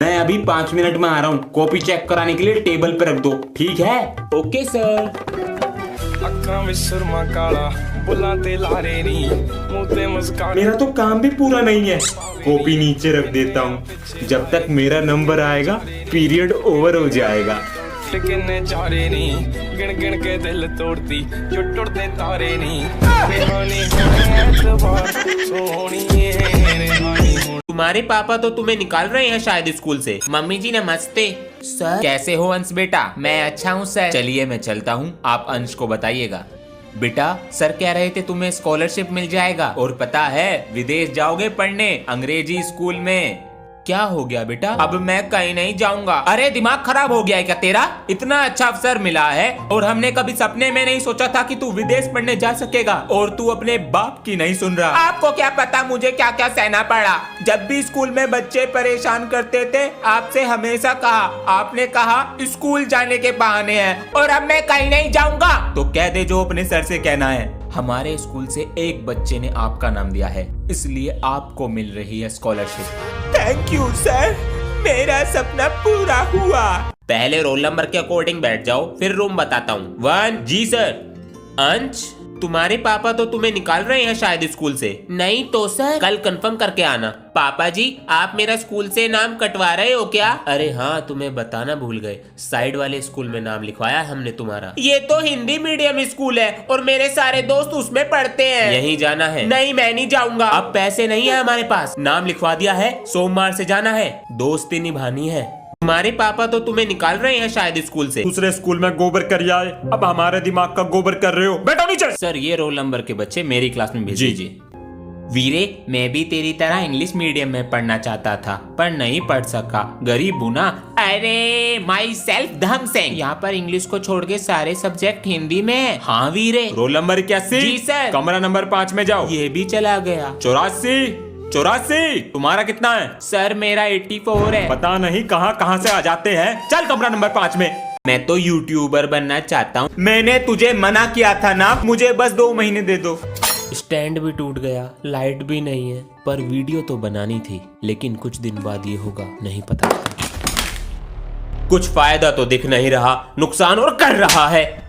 मैं अभी 5 मिनट में आ रहा हूँ। कॉपी चेक कराने के लिए टेबल पे रख दो, ठीक है? Okay sir. मेरा तो काम भी पूरा नहीं है, कॉपी नीचे रख देता हूँ। जब तक मेरा नंबर आएगा पीरियड ओवर हो जाएगा। गिन गिन के दिल तोड़ती जो टुटते तारे नहीं। तुम्हारे पापा तो तुम्हें निकाल रहे हैं शायद स्कूल से। मम्मी जी नमस्ते। सर कैसे हो अंश बेटा? मैं अच्छा हूँ सर। चलिए मैं चलता हूँ, आप अंश को बताइएगा। बेटा सर कह रहे थे तुम्हें स्कॉलरशिप मिल जाएगा और पता है विदेश जाओगे पढ़ने अंग्रेजी स्कूल में। क्या हो गया बेटा? अब मैं कहीं नहीं जाऊंगा। अरे दिमाग खराब हो गया है क्या तेरा? इतना अच्छा अवसर मिला है और हमने कभी सपने में नहीं सोचा था कि तू विदेश पढ़ने जा सकेगा और तू अपने बाप की नहीं सुन रहा। आपको क्या पता मुझे क्या क्या सहना पड़ा। जब भी स्कूल में बच्चे परेशान करते थे आपसे हमेशा कहा, आपने कहा स्कूल जाने के बहाने हैं और अब मैं कहीं नहीं जाऊंगा। तो कह दे जो अपने सर से कहना है। हमारे स्कूल से एक बच्चे ने आपका नाम दिया है, इसलिए आपको मिल रही है स्कॉलरशिप। थैंक यू सर, मेरा सपना पूरा हुआ। पहले रोल नंबर के अकॉर्डिंग बैठ जाओ, फिर रूम बताता हूँ। 1 जी सर। अंश तुम्हारे पापा तो तुम्हें निकाल रहे हैं शायद स्कूल से। नहीं तो सर कल कंफर्म करके आना। पापा जी आप मेरा स्कूल से नाम कटवा रहे हो क्या? अरे हाँ तुम्हें बताना भूल गए, साइड वाले स्कूल में नाम लिखवाया हमने तुम्हारा। ये तो हिंदी मीडियम स्कूल है और मेरे सारे दोस्त उसमें पढ़ते हैं। यहीं जाना है? नहीं मैं नहीं जाऊंगा। अब पैसे नहीं है हमारे पास, नाम लिखवा दिया है, सोमवार से जाना है, दोस्ती निभानी है। तुम्हारे पापा तो तुम्हें निकाल रहे हैं शायद स्कूल से। दूसरे स्कूल में गोबर कर आए, अब हमारे दिमाग का गोबर कर रहे हो। बैठो नीचे। सर ये रोल नंबर के बच्चे मेरी क्लास में भेज दीजिए। वीरे मैं भी तेरी तरह इंग्लिश मीडियम में पढ़ना चाहता था पर नहीं पढ़ सका, गरीब हूँ ना। अरे माई सेल्फ धम सिंह, यहाँ पर इंग्लिश को छोड़ के सारे सब्जेक्ट हिंदी में है। हाँ वीरे। Roll number 81। जी सर। कमरा नंबर 5 में जाओ। ये भी चला गया। 84 तुम्हारा कितना है? सर मेरा 84 है। पता नहीं कहाँ से आ जाते हैं। चल कमरा नंबर 5 में। मैं तो यूट्यूबर बनना चाहता हूँ। मैंने तुझे मना किया था ना, मुझे बस 2 महीने दे दो। स्टैंड भी टूट गया, लाइट भी नहीं है, पर वीडियो तो बनानी थी, लेकिन कुछ दिन बाद ये होगा नहीं पता। कुछ फायदा तो दिख नहीं रहा, नुकसान और कर रहा है।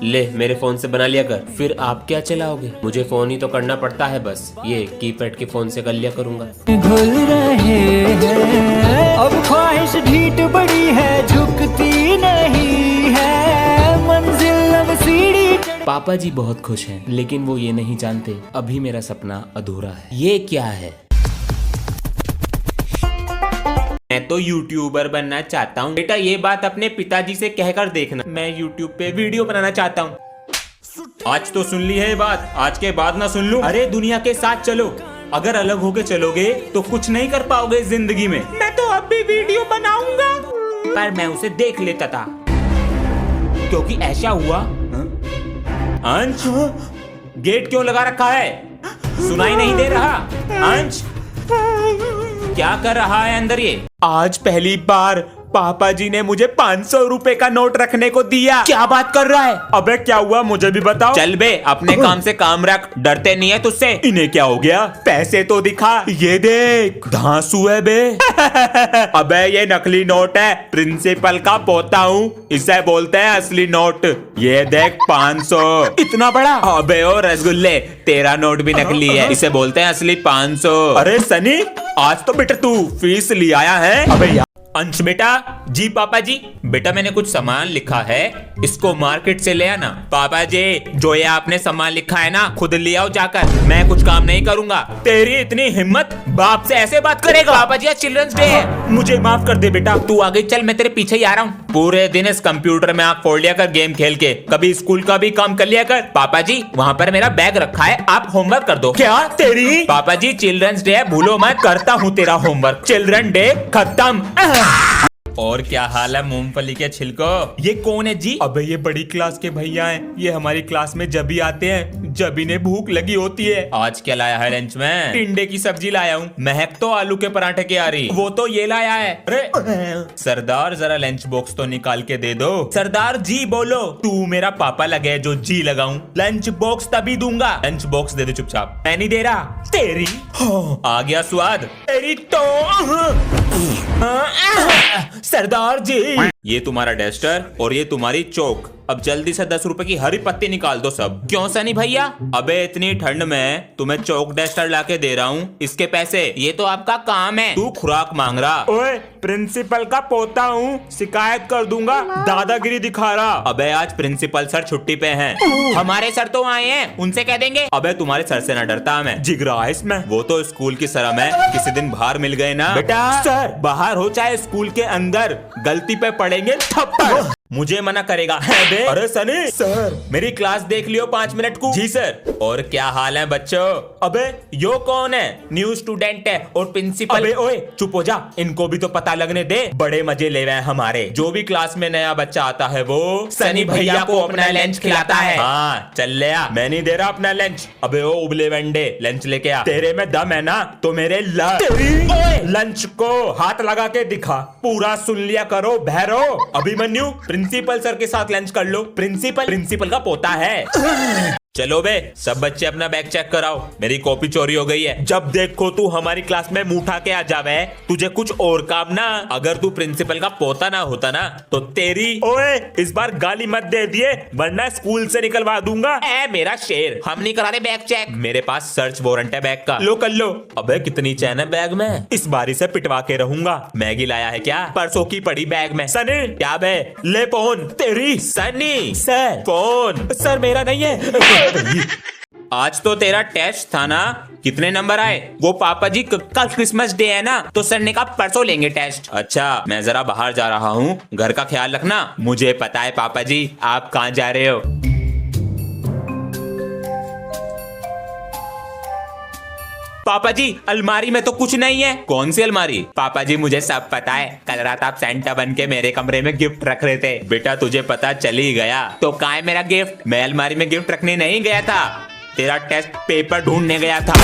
ले मेरे फोन से बना लिया कर। फिर आप क्या चलाओगे? मुझे फोन ही तो करना पड़ता है, बस ये कीपैड के फोन से कर लिया करूंगा। घुल रहे हैं अब ख्वाहिश ढीठ बड़ी है, झुकती नहीं है मंजिल अब सीढ़ी। पापा जी बहुत खुश हैं, लेकिन वो ये नहीं जानते अभी मेरा सपना अधूरा है। ये क्या है? मैं तो यूट्यूबर बनना चाहता हूँ। बेटा ये बात अपने पिताजी से कहकर देखना, मैं यूट्यूब पे वीडियो बनाना चाहता हूँ। आज तो सुन ली है ये बात, आज के बाद ना सुन लूं। अरे दुनिया के साथ चलो, अगर अलग होके चलोगे तो कुछ नहीं कर पाओगे जिंदगी में। मैं तो अब भी वीडियो बनाऊंगा, पर मैं उसे देख लेता था क्योंकि ऐसा हुआ। अंश गेट क्यों लगा रखा है? सुनाई नहीं दे रहा? अंश क्या कर रहा है अंदर ये? आज पहली बार पापा जी ने मुझे 500 रुपए का नोट रखने को दिया। क्या बात कर रहा है? अबे क्या हुआ मुझे भी बताओ। चल बे अपने काम से काम रख, डरते नहीं है तुझसे। इन्हें क्या हो गया? पैसे तो दिखा, ये देख धांसू है बे। अबे ये नकली नोट है, प्रिंसिपल का पोता हूँ, इसे बोलते हैं असली नोट। ये देख 500। इतना बड़ा? अबे ओ रसगुल्ले, तेरा नोट भी नकली है, इसे बोलते हैं असली 500। अरे सनी आज तो बेटा तू फीस ले आया है। अबे यार अंश बेटा। जी पापा जी। बेटा मैंने कुछ सामान लिखा है, इसको मार्केट से ले आना। पापा जी जो ये आपने सामान लिखा है ना खुद ले आओ जाकर, मैं कुछ काम नहीं करूंगा। तेरी इतनी हिम्मत, बाप से ऐसे बात करेगा? पापा जी आज चिल्ड्रंस डे है। मुझे माफ कर दे बेटा। तू आगे चल, मैं तेरे पीछे ही आ रहा हूँ। पूरे दिन इस कंप्यूटर में आप फोड़ लिया कर गेम खेल के, कभी स्कूल का भी काम कर लिया कर। पापा जी वहाँ पर मेरा बैग रखा है, आप होमवर्क कर दो। क्या तेरी? पापा जी चिल्ड्रंस डे है, भूलो मत। करता हूँ तेरा होमवर्क। चिल्ड्रन डे खत्म। और क्या हाल है मूंगफली के छिलको? ये कौन है जी? अबे ये बड़ी क्लास के भैया हैं, ये हमारी क्लास में जब भी आते हैं जब इन्हें भूख लगी होती है। आज क्या लाया है लंच में? टिंडे की सब्जी लाया हूँ। महक तो आलू के पराठे की आ रही, वो तो ये लाया है। अरे सरदार जरा लंच बॉक्स तो निकाल के दे दो। सरदार जी बोलो। तू मेरा पापा लगे जो जी लगाऊं? लंच बॉक्स तभी दूंगा। लंच बॉक्स दे दे चुपचाप। मैं नहीं दे रहा। तेरी आ गया स्वाद तेरी तो। सरदार जी, ये तुम्हारा डस्टर और ये तुम्हारी चौक। अब जल्दी से 10 रुपए की हरी पत्ती निकाल दो सब। क्यों सनी भैया? अबे इतनी ठंड में तुम्हें चौक डस्टर लाके दे रहा हूँ, इसके पैसे। ये तो आपका काम है। तू खुराक मांग रहा। ओए, प्रिंसिपल का पोता हूँ, शिकायत कर दूंगा, दादागिरी दिखा रहा। अबे आज प्रिंसिपल सर छुट्टी पे हैं। हमारे सर तो आए हैं, उनसे कह देंगे। अबे तुम्हारे सर से न डरता मैं। जिगरा है इसमें। वो तो स्कूल की शर्म है, किसी दिन बाहर मिल गए ना। बेटा। सर, बाहर हो चाहे स्कूल के अंदर, गलती पे पड़ेंगे थप्पड़। मुझे मना करेगा। अरे सनी सर, मेरी क्लास देख लियो 5 मिनट को। जी सर। और क्या हाल है बच्चों? अबे यो कौन है? न्यू स्टूडेंट है और प्रिंसिपल। अबे ओए चुप हो जा, इनको भी तो पता लगने दे। बड़े मजे ले रहे हैं हमारे। जो भी क्लास में नया बच्चा आता है वो सनी भैया को अपना लंच खिलाता है। हाँ चल ले आ, मैं नहीं दे रहा अपना लंच। अबे ओ उबले वंडे, लंच लेके आ। तेरे में दम है ना तो मेरे लंच को हाथ लगा के दिखा, पूरा सुन लिया करो भैरो। अभिमन्यु, प्रिंसिपल सर के साथ लंच कर लो। प्रिंसिपल का पोता है। चलो बे, सब बच्चे अपना बैग चेक कराओ, मेरी कॉपी चोरी हो गई है। जब देखो तू हमारी क्लास में मुंह उठा के आ जावे, तुझे कुछ और काम ना। अगर तू प्रिंसिपल का पोता ना होता ना तो तेरी। ओए, इस बार गाली मत दे दिए वरना स्कूल से निकलवा दूंगा। ए मेरा शेर, हम नहीं करा रहे बैग चेक। मेरे पास सर्च वारंट है बैग का। लो कर लो। अबे कितनी चैन है बैग में, इस बारी से पिटवा के रहूंगा। मैगी लाया है क्या? परसों की पड़ी बैग में। सनी, क्या बे? ले फोन तेरी। Sunny sir, phone. सर मेरा नहीं है। आज तो तेरा टेस्ट था ना, कितने नंबर आए? वो पापा जी कल क्रिसमस डे है ना, तो सर ने कहा परसों लेंगे टेस्ट। अच्छा, मैं जरा बाहर जा रहा हूँ, घर का ख्याल रखना। मुझे पता है पापा जी आप कहाँ जा रहे हो। पापा जी अलमारी में तो कुछ नहीं है। कौन सी अलमारी? पापा जी मुझे सब पता है, कल रात आप सेंटा बन के मेरे कमरे में गिफ्ट रख रहे थे। बेटा तुझे पता चल ही गया। तो कहाँ है मेरा गिफ्ट? मैं अलमारी में गिफ्ट रखने नहीं गया था, तेरा टेस्ट पेपर ढूंढने गया था।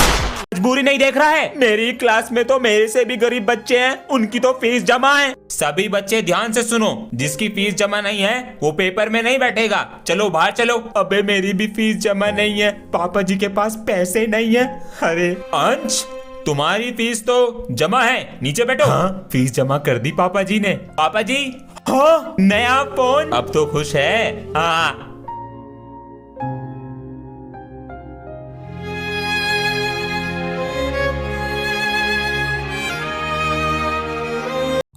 मजबूरी नहीं देख रहा है? मेरी क्लास में तो मेरे से भी गरीब बच्चे हैं, उनकी तो फीस जमा है। सभी बच्चे ध्यान से सुनो, जिसकी फीस जमा नहीं है वो पेपर में नहीं बैठेगा। चलो बाहर चलो। अबे मेरी भी फीस जमा नहीं है, पापा जी के पास पैसे नहीं है। अरे अंश, तुम्हारी फीस तो जमा है, नीचे बैठो। हाँ, फीस जमा कर दी पापा जी ने। पापा जी हाँ, नया फोन। अब तो खुश है? हाँ।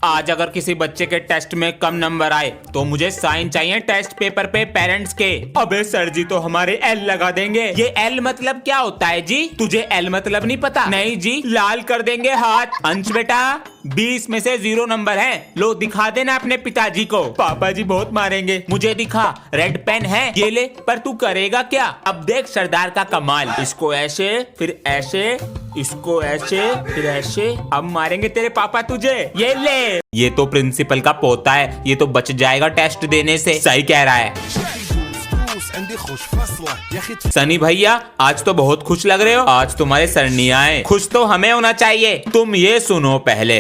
आज अगर किसी बच्चे के टेस्ट में कम नंबर आए तो मुझे साइन चाहिए टेस्ट पेपर पे पेरेंट्स के। अबे सर जी तो हमारे एल लगा देंगे। ये एल मतलब क्या होता है जी? तुझे एल मतलब नहीं पता? नहीं जी, लाल कर देंगे हाथ। अंश बेटा 20 में से 0 नंबर है, लो दिखा देना अपने पिताजी को। पापा जी बहुत मारेंगे। मुझे दिखा, रेड पेन है ये ले। पर तू करेगा क्या? अब देख सरदार का कमाल, इसको ऐसे फिर ऐसे, इसको ऐसे फिर ऐसे। अब मारेंगे तेरे पापा तुझे, ये ले। ये तो प्रिंसिपल का पोता है, ये तो बच जाएगा टेस्ट देने से। सही कह रहा है सनी भैया, आज तो बहुत खुश लग रहे हो। आज तुम्हारे सर नहीं आए, खुश तो हमें होना चाहिए। तुम ये सुनो पहले,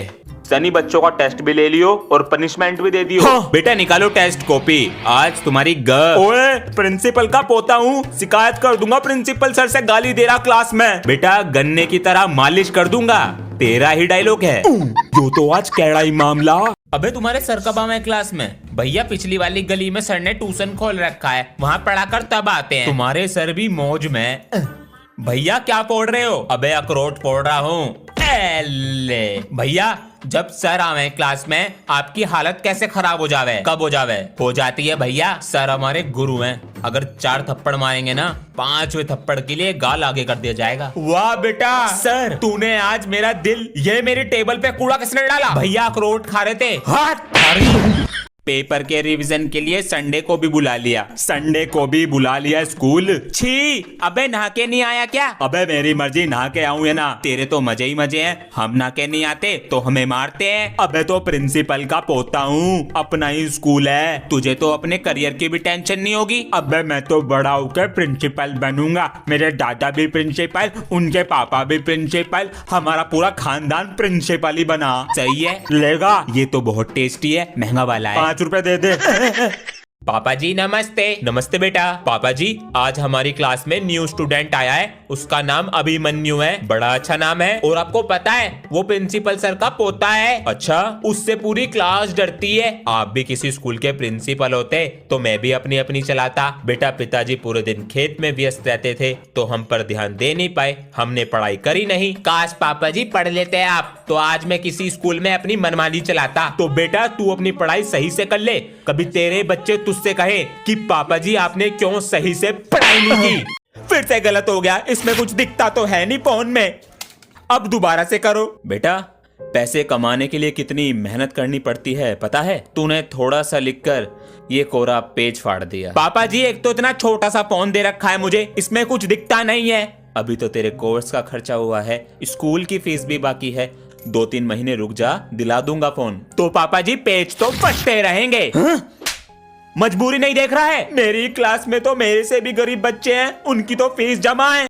सनी बच्चों का टेस्ट भी ले लियो और पनिशमेंट भी दे दियो। हाँ। बेटा निकालो टेस्ट कॉपी, आज तुम्हारी ओए, प्रिंसिपल का पोता हूँ, शिकायत कर दूंगा प्रिंसिपल सर से गाली दे रहा क्लास में। बेटा गन्ने की तरह मालिश कर दूंगा, तेरा ही डायलॉग है। जो तो आज कैड़ा ही मामला। अबे तुम्हारे सर कब आए क्लास में? भैया पिछली वाली गली में सर ने ट्यूशन खोल रखा है, वहाँ पढ़ाकर तब आते हैं। तुम्हारे सर भी मौज में। भैया क्या पढ़ रहे हो? अबे अखरोट पढ़ रहा हूँ। भैया जब सर आवे क्लास में आपकी हालत कैसे खराब हो जावे? कब हो जावे? हो जाती है भैया, सर हमारे गुरु हैं। अगर 4 थप्पड़ मारेंगे ना, 5वें थप्पड़ के लिए गाल आगे कर दिया जाएगा। वाह बेटा सर तूने आज मेरा दिल। ये मेरी टेबल पे कूड़ा किसने डाला? भैया अखरोट खा रहे थे। हाथ पेपर के रिवीजन के लिए संडे को भी बुला लिया। संडे को भी बुला लिया स्कूल। छी, अबे नहा के नहीं आया क्या? अबे मेरी मर्जी, नहा के आऊं या ना। तेरे तो मजे ही मजे हैं, हम नहा के नहीं आते तो हमें मारते हैं। अबे तो प्रिंसिपल का पोता हूँ, अपना ही स्कूल है। तुझे तो अपने करियर की भी टेंशन नहीं होगी। अबे मैं तो बड़ा होकर प्रिंसिपल बनूंगा। मेरे दादा भी प्रिंसिपल, उनके पापा भी प्रिंसिपल, हमारा पूरा खानदान प्रिंसिपल ही बना। सही है, लेगा? ये तो बहुत टेस्टी है, महंगा वाला है। 5 रुपए दे दे। पापा जी नमस्ते। नमस्ते बेटा। पापा जी आज हमारी क्लास में न्यू स्टूडेंट आया है, उसका नाम अभिमन्यु है। बड़ा अच्छा नाम है और आपको पता है वो प्रिंसिपल सर का पोता है। अच्छा, उससे पूरी क्लास डरती है। आप भी किसी स्कूल के प्रिंसिपल होते तो मैं भी अपनी अपनी चलाता। बेटा पिताजी पूरे दिन खेत में व्यस्त रहते थे तो हम पर ध्यान दे नहीं पाए, हमने पढ़ाई करी नहीं। काश पापा जी पढ़ लेते आप तो आज मैं किसी स्कूल में अपनी मनमानी चलाता। तो बेटा तू अपनी पढ़ाई सही से कर ले, कभी तेरे बच्चे तुझसे कहे कि पापा जी आपने क्यों सही से पढ़ाई नहीं की। फिर से गलत हो गया, इसमें कुछ दिखता तो है नहीं फोन में। अब दोबारा से करो। बेटा पैसे कमाने के लिए कितनी मेहनत करनी पड़ती है पता है? तूने थोड़ा सा लिखकर ये कोरा पेज फाड़ दिया। पापा जी एक तो इतना छोटा सा फोन दे रखा है मुझे, इसमें कुछ दिखता नहीं है। अभी तो तेरे कोर्स का खर्चा हुआ है, स्कूल की फीस भी बाकी है। 2-3 महीने रुक जा, दिला दूंगा फोन। तो पापा जी पेज तो फटते रहेंगे। मजबूरी नहीं देख रहा है? मेरी क्लास में तो मेरे से भी गरीब बच्चे हैं, उनकी तो फीस जमा है।